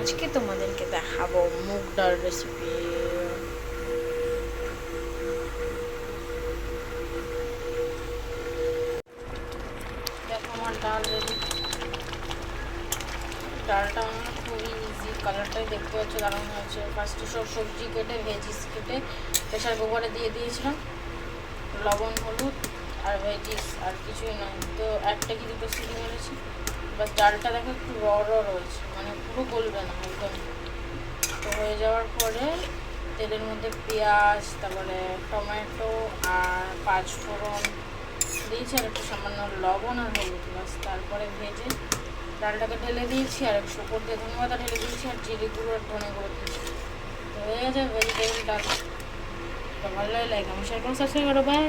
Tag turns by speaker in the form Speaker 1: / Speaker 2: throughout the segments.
Speaker 1: আজকে তোমাদেরকে দেখাবো মুগ ডাল রেসিপি। দেখো আমার ডাল রেডি। ডালটা আমার খুবই ইজি, কালারটাই দেখতে পাচ্ছ দারুণ হয়েছে। ফার্স্টে সব সবজি কেটে ভেজিস কেটে প্রেশার কুকারে দিয়ে দিয়েছিলাম, লবণ হলুদ আর ভেজিস আর কিছুই নয়, তো একটা কি দুটো সিটি মেরেছি। এবার ডালটা দেখো একটু রয়েছে, মানে পুরো গলবে না একদম। তো হয়ে যাওয়ার পরে তেলের মধ্যে পেঁয়াজ, তারপরে টমেটো আর পাঁচফোড়ন দিয়েছি, আর একটু সামান্য লবণ আর হলুদ, বাস। তারপরে ভেজে ডালটাকে ঢেলে দিয়েছি, আর একটু উপর দিয়ে ধনে পাতা ঢেলে দিয়েছি, আর জিরে গুঁড়ো আর ধনে গুঁড়ো দিয়েছি। তো হয়ে গেছে ভেজিটেবল ডাল। তো ভালো লাগে, আমার শেয়ার করো, সাবস্ক্রাইব করো, বাই।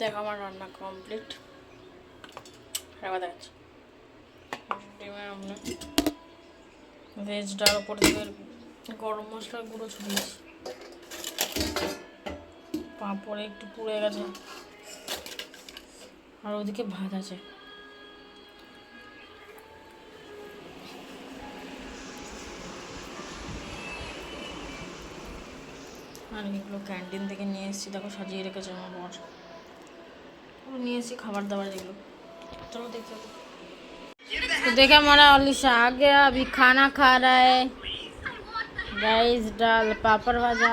Speaker 1: দেখো আমার রান্না কমপ্লিট। খাবার দেখাচ্ছি। ডিমের অমলেট, ভেজ ডাল, ওপর থেকে গরম মশলার গুঁড়ো ছড়িয়েছি, পাঁপড়ে একটু পুড়ে গেছে, আর ওদিকে ভাত আছে। আর এগুলো ক্যান্টিন থেকে নিয়ে এসেছি, দেখো সাজিয়ে রেখেছে আমার বর। নিয়ে এসেছি খাবার দাবার যেগুলো। चलो देखो। तो देखा हमारा अलीशा आ गया, अभी खाना खा रहा है। राइस दाल पापड़ भाजा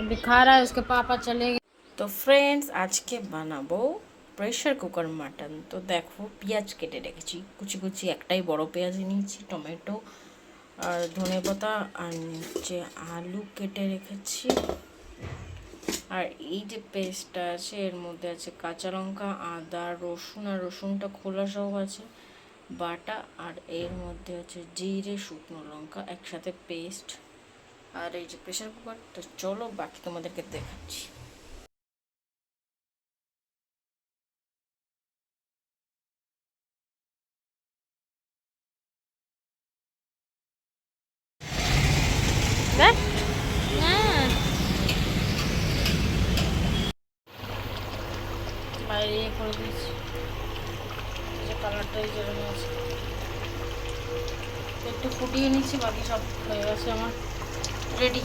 Speaker 1: अभी खा रहा है, उसके पापा चले गए। तो फ्रेंड्स आज के बनाबो প্রেশার কুকার মাটন। তো দেখো পেঁয়াজ কেটে রেখেছি কুচি কুচি, একটাই বড় পেঁয়াজ নিয়েছি, টমেটো আর ধনেপাতা আর নিচে আলু কেটে রেখেছি। আর এই যে পেস্টটা আছে এর মধ্যে আছে কাঁচা লঙ্কা, আদা, রসুন, আর রসুনটা খোলা সহ আছে বাটা, আর এর মধ্যে আছে জিরে, শুকনো লঙ্কা একসাথে পেস্ট। আর এই যে প্রেশার কুকার। তো চলো বাকি তোমাদেরকে দেখাচ্ছি। বাইরে করে দিয়েছি, যে কালারটাই যেরকম আছে একটু ফুটিয়ে নিচ্ছি, বাকি সব হয়ে গেছে আমার রেডি।